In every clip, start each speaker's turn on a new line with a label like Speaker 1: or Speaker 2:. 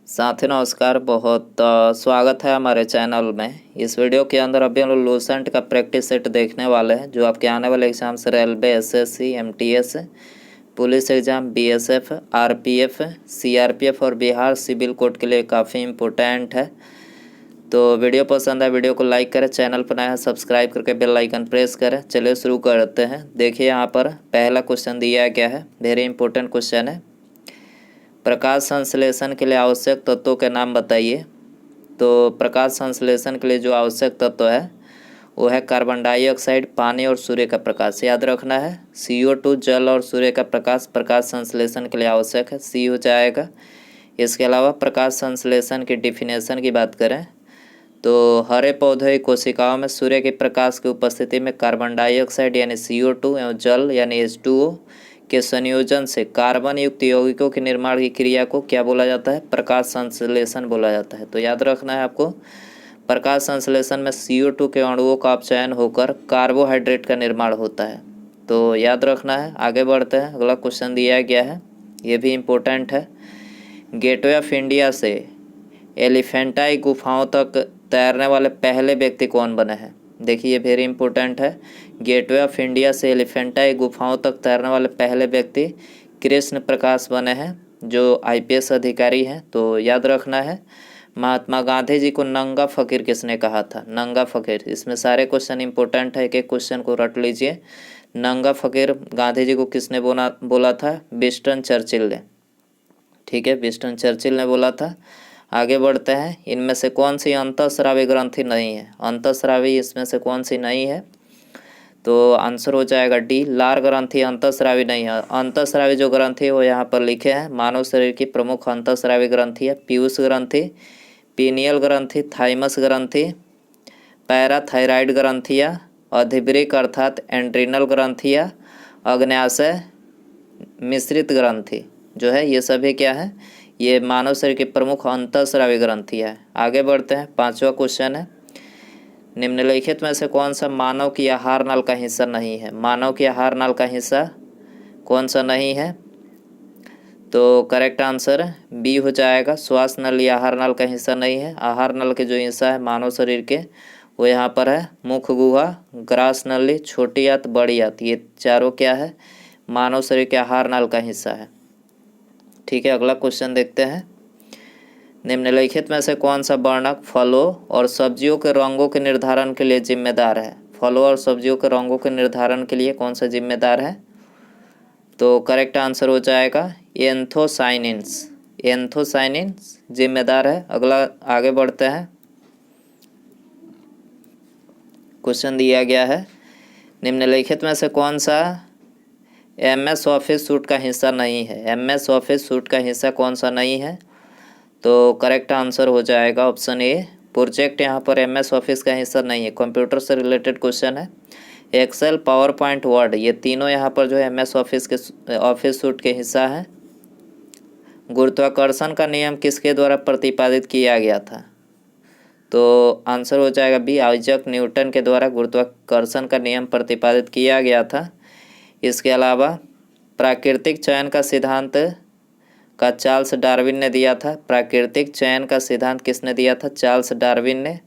Speaker 1: साथी नमस्कार। बहुत स्वागत है हमारे चैनल में। इस वीडियो के अंदर अभी हम लोग लूसेंट का प्रैक्टिस सेट देखने वाले हैं, जो आपके आने वाले एग्जाम से railway, SSC, MTS, police exam, BSF, RPF, CRPF और बिहार सिविल कोड के लिए काफ़ी इम्पोर्टेंट है। तो वीडियो पसंद है, वीडियो को लाइक करें, चैनल पर नया है सब्सक्राइब करके बेल आइकन प्रेस करें। चलिए शुरू करते हैं। देखिए यहाँ पर पहला क्वेश्चन दिया गया है, वेरी इंपॉर्टेंट क्वेश्चन है। प्रकाश संश्लेषण के लिए आवश्यक तत्वों के नाम बताइए। तो प्रकाश संश्लेषण के लिए जो आवश्यक तत्व है वो है कार्बन डाइऑक्साइड, पानी और सूर्य का प्रकाश। याद रखना है, CO2 जल और सूर्य का प्रकाश प्रकाश संश्लेषण के लिए आवश्यक है, सी हो जाएगा। इसके अलावा प्रकाश संश्लेषण की डिफिनेशन की बात करें तो हरे पौधे कोशिकाओं में सूर्य के प्रकाश की उपस्थिति में कार्बन डाइऑक्साइड यानी CO2 एवं जल यानी H2O के संयोजन से कार्बन युक्त यौगिकों के निर्माण की क्रिया को क्या बोला जाता है? प्रकाश संश्लेषण बोला जाता है। तो याद रखना है आपको, प्रकाश संश्लेषण में CO2 के अणुओं का अपचयन होकर कार्बोहाइड्रेट का निर्माण होता है। तो याद रखना है। आगे बढ़ते हैं, अगला क्वेश्चन दिया गया है, ये भी इम्पोर्टेंट है। गेटवे ऑफ इंडिया से एलिफेंटाई गुफाओं तक तैरने वाले पहले व्यक्ति कौन बने हैं? देखिए ये वेरी इंपॉर्टेंट है। गेटवे ऑफ इंडिया से एलिफेंटाई गुफाओं तक तैरने वाले पहले व्यक्ति कृष्ण प्रकाश बने हैं, जो IPS अधिकारी हैं। तो याद रखना है, महात्मा गांधी जी को नंगा फकीर किसने कहा था? नंगा फकीर। इसमें सारे क्वेश्चन इंपॉर्टेंट है, एक एक क्वेश्चन को रट लीजिए। नंगा फकीर गांधी जी को किसने बोला था? विंस्टन चर्चिल ने। ठीक है, विंस्टन चर्चिल ने बोला था। आगे बढ़ते हैं, इनमें से कौन सी अंतःस्रावी ग्रंथि नहीं है? अंतःस्रावी इसमें से कौन सी नहीं है? तो आंसर हो जाएगा डी, लार ग्रंथि अंतःस्रावी नहीं है। अंतःस्रावी जो ग्रंथि है वो यहाँ पर लिखे हैं। मानव शरीर की प्रमुख अंतःस्रावी ग्रंथि है पीयूष ग्रंथि, पीनियल ग्रंथि, थाइमस ग्रंथि, पैराथायराइड ग्रंथियाँ, अधिवृक्क अर्थात एंड्रिनल ग्रंथियाँ, अग्न्याशय मिश्रित ग्रंथि जो है, ये सभी क्या है? ये मानव शरीर की प्रमुख अंतःस्रावी ग्रंथि है। आगे बढ़ते हैं, पांचवा क्वेश्चन है, निम्नलिखित में से कौन सा मानव की आहार नल का हिस्सा नहीं है? मानव की आहार नल का हिस्सा कौन सा नहीं है? तो करेक्ट आंसर बी हो जाएगा, श्वास नल या आहार नल का हिस्सा नहीं है। आहार नल के जो हिस्सा है मानव शरीर के वो यहाँ पर है मुख गुहा, ग्रास नली, छोटी आंत, बड़ी आंत। ये चारों क्या है? मानव शरीर के आहार नल का हिस्सा है। ठीक है, अगला क्वेश्चन देखते हैं। निम्नलिखित में से कौन सा वर्णक फलों और सब्जियों के रंगों के निर्धारण के लिए जिम्मेदार है? फलों और सब्जियों के रंगों के निर्धारण के लिए कौन सा जिम्मेदार है? तो करेक्ट आंसर हो जाएगा एंथोसाइनिन्स। एंथोसाइनिन्स जिम्मेदार है। अगला आगे बढ़ते हैं, क्वेश्चन दिया गया है, निम्नलिखित में से कौन सा MS ऑफिस सूट का हिस्सा नहीं है? MS ऑफिस सूट का हिस्सा कौन सा नहीं है? तो करेक्ट आंसर हो जाएगा ऑप्शन ए, प्रोजेक्ट यहाँ पर MS ऑफिस का हिस्सा नहीं है। कंप्यूटर से रिलेटेड क्वेश्चन है। एक्सेल, पावर पॉइंट, वर्ड, ये तीनों यहाँ पर जो है MS ऑफिस सूट के हिस्सा है। गुरुत्वाकर्षण का नियम किसके द्वारा प्रतिपादित किया गया था? तो आंसर हो जाएगा बी, आइजैक न्यूटन के द्वारा गुरुत्वाकर्षण का नियम प्रतिपादित किया गया था। इसके अलावा प्राकृतिक चयन का सिद्धांत का चार्ल्स डार्विन ने दिया था। प्राकृतिक चयन का सिद्धांत किसने दिया था? चार्ल्स डार्विन ने।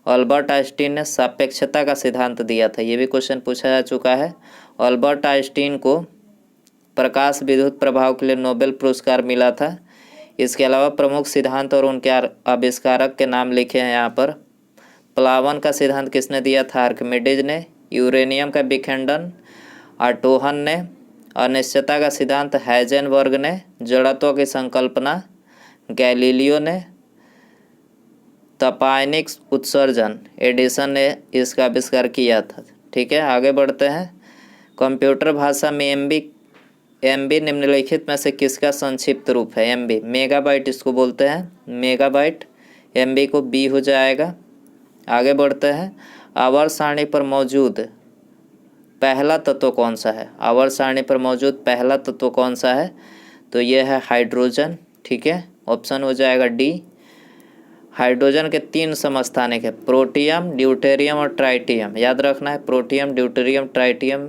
Speaker 1: अल्बर्ट आइंस्टीन ने सापेक्षता का सिद्धांत दिया था। ये भी क्वेश्चन पूछा जा चुका है। अल्बर्ट आइंस्टीन को प्रकाश विद्युत प्रभाव के लिए नोबेल पुरस्कार मिला था। इसके अलावा प्रमुख सिद्धांत और उनके आविष्कारक के नाम लिखे हैं यहाँ पर। प्लावन का सिद्धांत किसने दिया था? आर्किमिडीज ने। यूरेनियम का विखंडन आर्टोहन ने। अनिश्चितता का सिद्धांत हाइजेनबर्ग ने। जड़त्व की संकल्पना गैलीलियो ने। तपायनिक उत्सर्जन एडिसन ने इसका आविष्कार किया था। ठीक है, आगे बढ़ते हैं। कंप्यूटर भाषा में MB निम्नलिखित में से किसका संक्षिप्त रूप है? MB मेगाबाइट इसको बोलते हैं, मेगाबाइट। MB को बी हो जाएगा। आगे बढ़ते हैं, आवर्त सारणी पर मौजूद पहला तत्व कौन सा है? आवर्त सारणी पर मौजूद पहला तत्व कौन सा है? तो यह है हाइड्रोजन। ठीक है, ऑप्शन हो जाएगा डी। हाइड्रोजन के 3 समस्थानिक है, प्रोटियम, ड्यूटेरियम और ट्राइटियम। याद रखना है, प्रोटियम, ड्यूटेरियम, ट्राइटियम।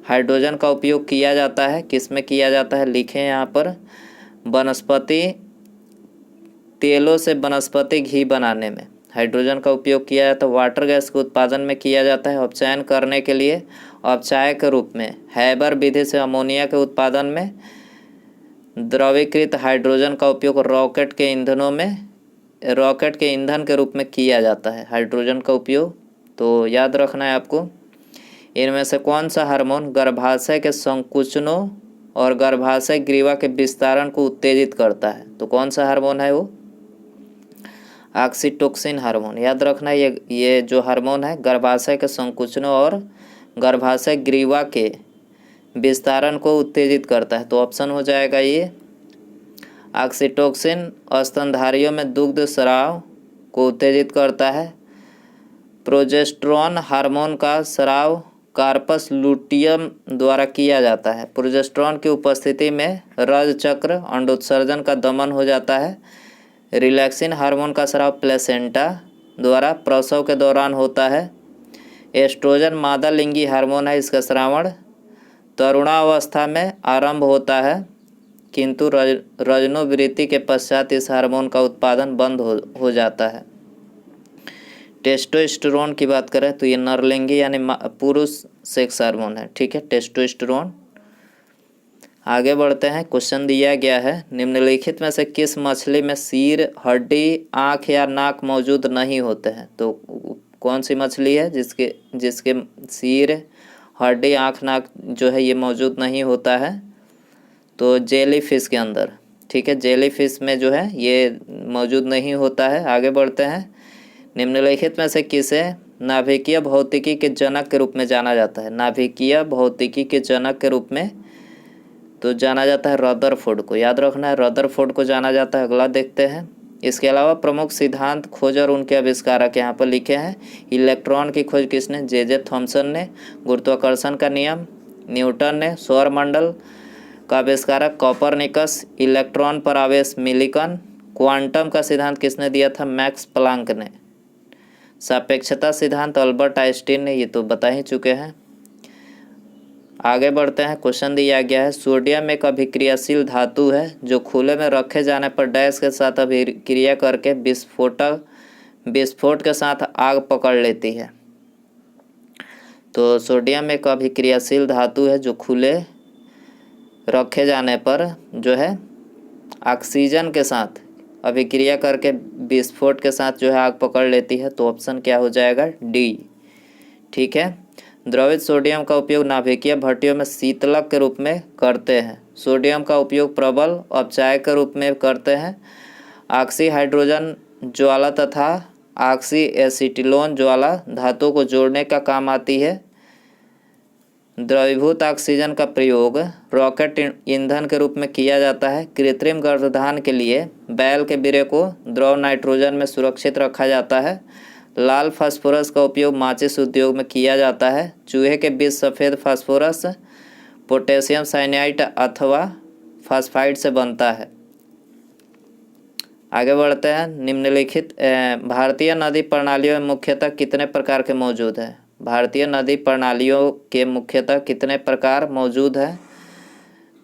Speaker 1: हाइड्रोजन का उपयोग किया जाता है, किस में किया जाता है? लिखें यहाँ पर, वनस्पति तेलों से वनस्पति घी बनाने में। हाइड्रोजन का उपयोग किया जाता है वाटर गैस के उत्पादन में किया जाता है। अपचयन करने के लिए अपचायक के रूप में हैबर विधि से अमोनिया के उत्पादन में। द्रवीकृत हाइड्रोजन का उपयोग रॉकेट के ईंधन के रूप में किया जाता है हाइड्रोजन का उपयोग। तो याद रखना है आपको। इनमें से कौन सा हार्मोन गर्भाशय के संकुचनों और गर्भाशय ग्रीवा के विस्तारण को उत्तेजित करता है? तो कौन सा हार्मोन है वो? Oxytocin hormone. याद रखना है ये जो हार्मोन है गर्भाशय के संकुचनों और गर्भाशय ग्रीवा के विस्तारण को उत्तेजित करता है। तो ऑप्शन हो जाएगा ये ऑक्सीटोसिन। स्तनधारियों में दुग्ध स्राव को उत्तेजित करता है। प्रोजेस्टेरॉन हार्मोन का स्राव कार्पस लुटियम द्वारा किया जाता है। प्रोजेस्टेरॉन की उपस्थिति में रज चक्र अंडोत्सर्जन का दमन हो जाता है। रिलैक्सिन हार्मोन का स्राव प्लेसेंटा द्वारा प्रसव के दौरान होता है। एस्ट्रोजन मादा लिंगी हार्मोन है, इसका श्रावण तरुणावस्था में आरंभ होता है, किंतु रजनोवृत्ति के पश्चात इस हार्मोन का उत्पादन बंद हो जाता है। टेस्टोस्टेरोन की बात करें तो ये नरलिंगी यानी पुरुष सेक्स हार्मोन है। ठीक है, टेस्टोस्टेरोन। आगे बढ़ते हैं। क्वेश्चन दिया गया है निम्नलिखित में से किस मछली में सिर, हड्डी, आँख या नाक मौजूद नहीं होते हैं? तो कौन सी मछली है जिसके सिर, हड्डी, आँख, नाक जो है ये मौजूद नहीं होता है? तो जेली फिश के अंदर। ठीक है, जेली फिश में जो है ये मौजूद नहीं होता है। आगे बढ़ते हैं। निम्नलिखित में से किसे नाभिकीय भौतिकी के जनक के रूप में जाना जाता है? नाभिकीय भौतिकी के जनक के रूप में तो जाना जाता है रदरफोर्ड को। याद रखना है, रदरफोर्ड को जाना जाता है। अगला देखते हैं। इसके अलावा प्रमुख सिद्धांत खोज और उनके आविष्कारक यहाँ पर लिखे हैं। इलेक्ट्रॉन की खोज किसने? जे थॉमसन ने। गुरुत्वाकर्षण का नियम न्यूटन ने। सौरमंडल का आविष्कारक कॉपरनिकस। इलेक्ट्रॉन पर आवेश मिलिकन। क्वांटम का सिद्धांत किसने दिया था? मैक्स प्लांक ने। सापेक्षता सिद्धांत अल्बर्ट आइंस्टीन ने। ये तो बता ही चुके हैं। आगे बढ़ते हैं। क्वेश्चन दिया गया है सोडियम एक अभिक्रियाशील धातु है जो खुले में रखे जाने पर डैश के साथ अभिक्रिया करके विस्फोट के साथ आग पकड़ लेती है। तो सोडियम एक अभिक्रियाशील धातु है जो खुले रखे जाने पर जो है ऑक्सीजन के साथ अभिक्रिया करके विस्फोट के साथ जो है आग पकड़ लेती है। तो ऑप्शन क्या हो जाएगा? डी। ठीक है। द्रवित सोडियम का उपयोग नाभिकीय भट्टियों में शीतलक के रूप में करते हैं। सोडियम का उपयोग प्रबल अपचायक के रूप में करते हैं। ऑक्सी हाइड्रोजन ज्वाला तथा ऑक्सी एसिटिलोन ज्वाला धातु को जोड़ने का काम आती है। द्रवीभूत ऑक्सीजन का प्रयोग रॉकेट ईंधन के रूप में किया जाता है। कृत्रिम गर्भाधान के लिए बैल के बिरे को द्रव नाइट्रोजन में सुरक्षित रखा जाता है। लाल फास्फोरस का उपयोग माचिस उद्योग में किया जाता है। चूहे के बीज सफ़ेद फास्फोरस पोटेशियम साइनाइड अथवा फास्फाइड से बनता है। आगे बढ़ते हैं। निम्नलिखित भारतीय नदी प्रणालियों में मुख्यतः कितने प्रकार के मौजूद हैं? भारतीय नदी प्रणालियों के मुख्यतः कितने प्रकार मौजूद हैं?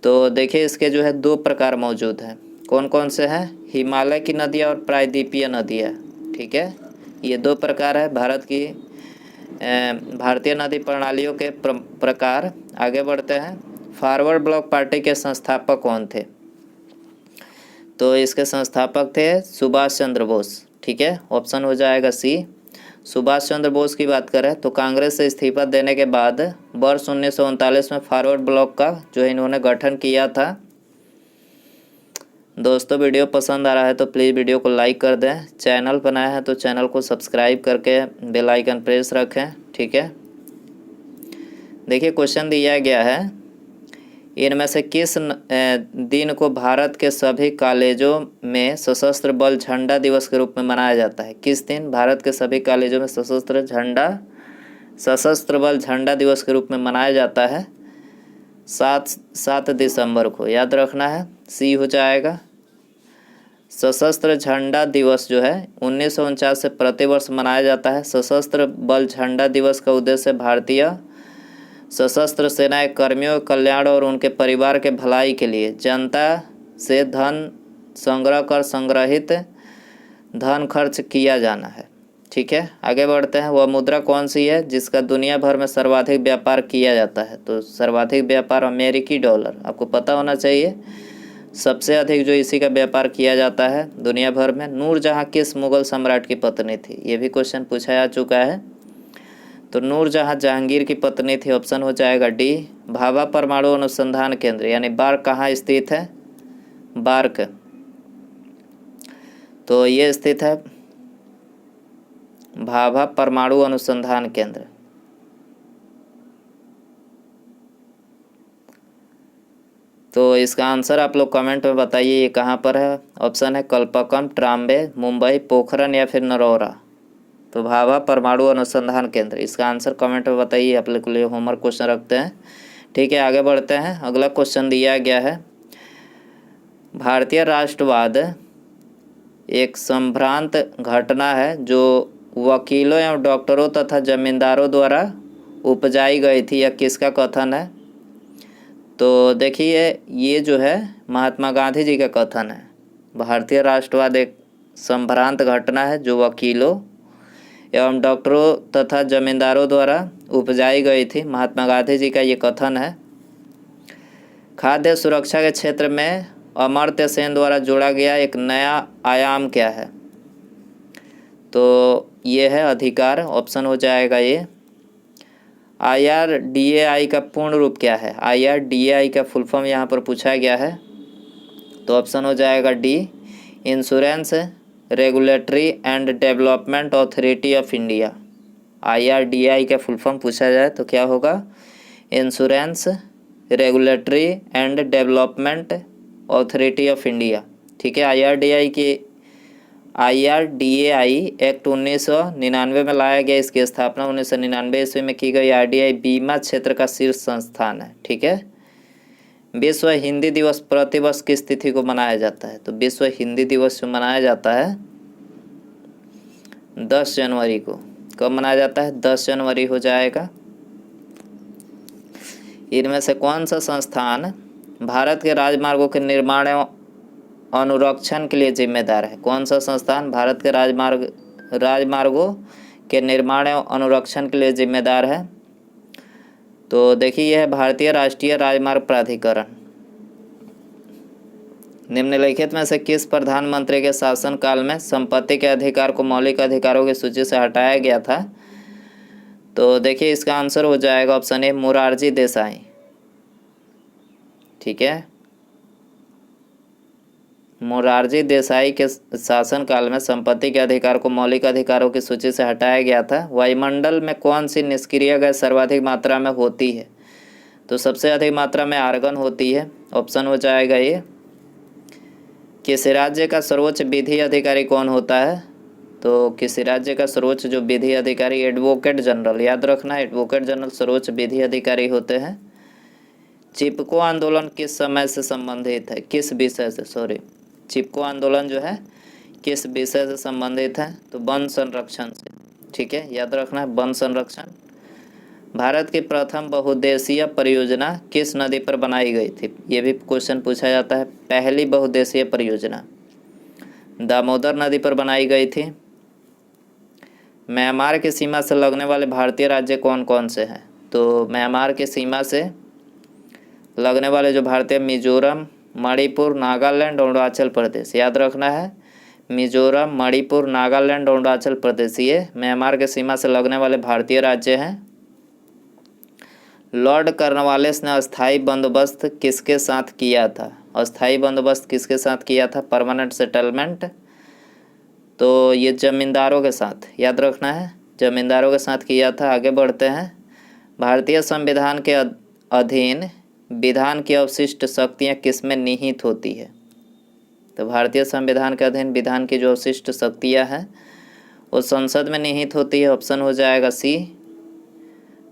Speaker 1: तो देखिए इसके जो है 2 प्रकार मौजूद हैं। कौन कौन से हैं? हिमालय की नदियाँ और प्रायद्वीपीय नदियाँ। ठीक है, ये 2 प्रकार है भारतीय नदी प्रणालियों के प्रकार। आगे बढ़ते हैं। फॉरवर्ड ब्लॉक पार्टी के संस्थापक कौन थे? तो इसके संस्थापक थे सुभाष चंद्र बोस। ठीक है, ऑप्शन हो जाएगा सी। सुभाष चंद्र बोस की बात करें तो कांग्रेस से इस्तीफा देने के बाद वर्ष 1939 में फॉरवर्ड ब्लॉक का जो इन्होंने गठन किया था। दोस्तों वीडियो पसंद आ रहा है तो प्लीज़ वीडियो को लाइक कर दें। चैनल बनाया है तो चैनल को सब्सक्राइब करके बेल आइकन प्रेस रखें। ठीक है, देखिए क्वेश्चन दिया गया है इनमें से किस दिन को भारत के सभी कॉलेजों में सशस्त्र बल झंडा दिवस के रूप में मनाया जाता है? किस दिन भारत के सभी कॉलेजों में सशस्त्र बल झंडा दिवस के रूप में मनाया जाता है? 7 दिसंबर को। याद रखना है, सी हो जाएगा। सशस्त्र झंडा दिवस जो है 1949 से प्रतिवर्ष मनाया जाता है। सशस्त्र बल झंडा दिवस का उद्देश्य भारतीय सशस्त्र सेनाएं कर्मियों के कल्याण और उनके परिवार के भलाई के लिए जनता से धन संग्रह कर संग्रहित धन खर्च किया जाना है। ठीक है, आगे बढ़ते हैं। वह मुद्रा कौन सी है जिसका दुनिया भर में सर्वाधिक व्यापार किया जाता है? तो सर्वाधिक व्यापार अमेरिकी डॉलर, आपको पता होना चाहिए। सबसे अधिक जो इसी का व्यापार किया जाता है दुनिया भर में। नूरजहां किस मुगल सम्राट की पत्नी थी? ये भी क्वेश्चन पूछा जा चुका है। तो नूरजहां जहांगीर की पत्नी थी। ऑप्शन हो जाएगा डी। भाभा परमाणु अनुसंधान केंद्र यानी बार्क कहाँ स्थित है? बार्क, तो ये स्थित है भाभा परमाणु अनुसंधान केंद्र। तो इसका आंसर आप लोग कमेंट में बताइए ये कहाँ पर है। ऑप्शन है कल्पक्कम, ट्राम्बे, मुंबई, पोखरन या फिर नरोरा। तो भाभा परमाणु अनुसंधान केंद्र, इसका आंसर कमेंट में बताइए। आप लोग के लिए होमवर्क क्वेश्चन रखते हैं। ठीक है, आगे बढ़ते हैं। अगला क्वेश्चन दिया गया है, भारतीय राष्ट्रवाद एक संभ्रांत घटना है जो वकीलों एवं डॉक्टरों तथा जमींदारों द्वारा उपजाई गई थी, यह किसका कथन है? तो देखिए ये जो है महात्मा गांधी जी का कथन है। भारतीय राष्ट्रवाद एक संभ्रांत घटना है जो वकीलों एवं डॉक्टरों तथा जमींदारों द्वारा उपजाई गई थी, महात्मा गांधी जी का ये कथन है। खाद्य सुरक्षा के क्षेत्र में अमर्त्य सेन द्वारा जोड़ा गया एक नया आयाम क्या है? तो ये है अधिकार। ऑप्शन हो जाएगा ये। IRDAI का पूर्ण रूप क्या है? IRDAI का फुल फॉर्म यहाँ पर पूछा गया है। तो ऑप्शन हो जाएगा D, insurance regulatory and development authority of India. IRDAI का फुल फॉर्म पूछा जाए तो क्या होगा? Insurance regulatory and development authority of India. ठीक है, IRDAI एक्ट 1999 में लाया गया। इसकी स्थापना 1999 ईस्वी में की गई। RDI बीमा क्षेत्र का शीर्ष संस्थान है। ठीक है, विश्व हिंदी दिवस प्रतिवर्ष किस तिथि को मनाया जाता है? तो विश्व हिंदी दिवस जो मनाया जाता है 10 जनवरी को। कब मनाया जाता है? 10 जनवरी हो जाएगा। इनमें से कौन सा संस्थान भारत के राजमार्गों के निर्माण एवं अनुरक्षण के लिए जिम्मेदार है? कौन सा संस्थान भारत के राजमार्गों के निर्माण एवं अनुरक्षण के लिए जिम्मेदार है? तो देखिए यह है भारतीय राष्ट्रीय राजमार्ग प्राधिकरण। निम्नलिखित में से किस प्रधानमंत्री के शासनकाल में संपत्ति के अधिकार को मौलिक अधिकारों की सूची से हटाया गया था? तो देखिए इसका आंसर हो जाएगा ऑप्शन ए, मोरारजी देसाई। ठीक है, मोरारजी देसाई के शासनकाल में संपत्ति के अधिकार को मौलिक अधिकारों की सूची से हटाया गया था। वायुमंडल में कौन सी निष्क्रिय गैस सर्वाधिक मात्रा में होती है? तो सबसे अधिक मात्रा में आर्गन होती है। ऑप्शन हो जाएगा ये। किसी राज्य का सर्वोच्च विधि अधिकारी कौन होता है? तो किसी राज्य का सर्वोच्च जो विधि अधिकारी एडवोकेट जनरल, याद रखना एडवोकेट जनरल सर्वोच्च विधि अधिकारी होते हैं। चिपको आंदोलन किस समय से संबंधित है? किस विषय से? सॉरी, चिपको आंदोलन जो है किस विषय से संबंधित है? तो वन संरक्षण से। ठीक है, याद रखना है वन संरक्षण। भारत की प्रथम बहुउद्देशीय परियोजना किस नदी पर बनाई गई थी? ये भी क्वेश्चन पूछा जाता है। पहली बहुउद्देशीय परियोजना दामोदर नदी पर बनाई गई थी। म्यांमार की सीमा से लगने वाले भारतीय राज्य कौन कौन से हैं? तो म्यांमार की सीमा से लगने वाले जो भारतीय मिजोरम, मणिपुर, नागालैंड, अरुणाचल प्रदेश। याद रखना है मिजोरम, मणिपुर, नागालैंड, अरुणाचल प्रदेश ये म्यांमार के सीमा से लगने वाले भारतीय राज्य हैं। लॉर्ड कॉर्नवालिस ने अस्थायी बंदोबस्त किसके साथ किया था? अस्थायी बंदोबस्त किसके साथ किया था? Permanent settlement. तो ये जमींदारों के साथ, याद रखना है जमींदारों के साथ किया था। आगे बढ़ते हैं। भारतीय संविधान के अधीन विधान की अवशिष्ट शक्तियाँ किसमें निहित होती है? तो भारतीय संविधान के अधीन विधान की जो अवशिष्ट शक्तियाँ हैं वो संसद में निहित होती है। ऑप्शन हो जाएगा सी।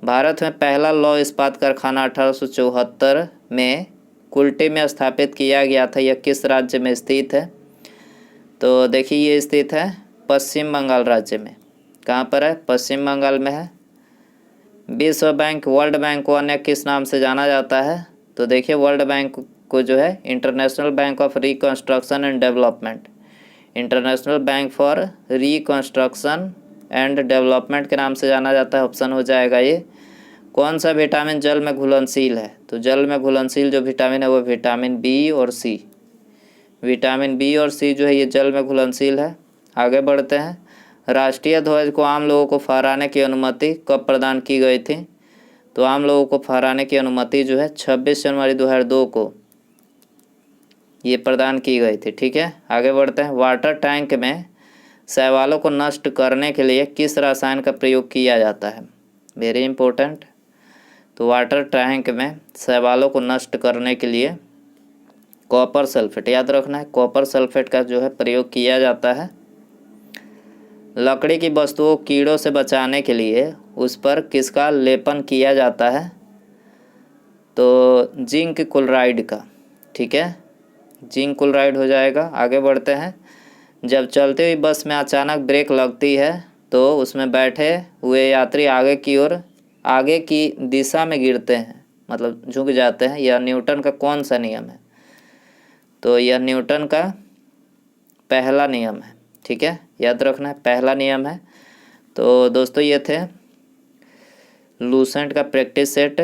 Speaker 1: भारत में पहला लौह इस्पात कारखाना 1874 में कुल्टी में स्थापित किया गया था। यह किस राज्य में स्थित है? तो देखिए ये स्थित है पश्चिम बंगाल राज्य में। कहाँ पर है? पश्चिम बंगाल में है। विश्व बैंक, वर्ल्ड बैंक को अन्य किस नाम से जाना जाता है? तो देखिए वर्ल्ड बैंक को जो है international bank of reconstruction and development, international bank for reconstruction and development के नाम से जाना जाता है। ऑप्शन हो जाएगा ये। कौन सा विटामिन जल में घुलनशील है? तो जल में घुलनशील जो विटामिन है वो विटामिन बी और सी। विटामिन बी और सी जो है ये जल में घुलनशील है। आगे बढ़ते हैं। राष्ट्रीय ध्वज को आम लोगों को फहराने की अनुमति कब प्रदान की गई थी? तो आम लोगों को फहराने की अनुमति जो है 26 जनवरी 2002 को ये प्रदान की गई थी। ठीक है, आगे बढ़ते हैं। वाटर टैंक में शैवालों को नष्ट करने के लिए किस रसायन का प्रयोग किया जाता है? Very important. तो वाटर टैंक में शैवालों को नष्ट करने के लिए कॉपर सल्फेट, याद रखना है, कॉपर सल्फेट का जो है प्रयोग किया जाता है। लकड़ी की वस्तुओं को कीड़ों से बचाने के लिए उस पर किसका लेपन किया जाता है? तो जिंक क्लोराइड का। ठीक है, जिंक क्लोराइड हो जाएगा। आगे बढ़ते हैं। जब चलती हुई बस में अचानक ब्रेक लगती है तो उसमें बैठे हुए यात्री आगे की दिशा में गिरते हैं, मतलब झुक जाते हैं। यह न्यूटन का कौन सा नियम है? तो यह न्यूटन का पहला नियम है। ठीक है, याद रखना है, पहला नियम है। तो दोस्तों ये थे लूसेंट का प्रैक्टिस सेट।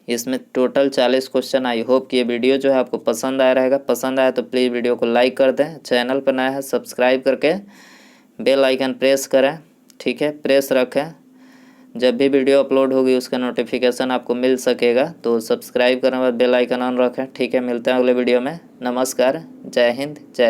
Speaker 1: इसमें टोटल 40 क्वेश्चन। आई होप कि ये वीडियो जो है आपको पसंद आया रहेगा। पसंद आया तो प्लीज़ वीडियो को लाइक कर दें। चैनल पर नया है सब्सक्राइब करके बेल आइकन प्रेस करें। ठीक है, प्रेस रखें। जब भी वीडियो अपलोड होगी उसका नोटिफिकेशन आपको मिल सकेगा। तो सब्सक्राइब करने के बाद बेल आइकन ऑन रखें। ठीक है, मिलते हैं अगले वीडियो में। नमस्कार, जय हिंद, जय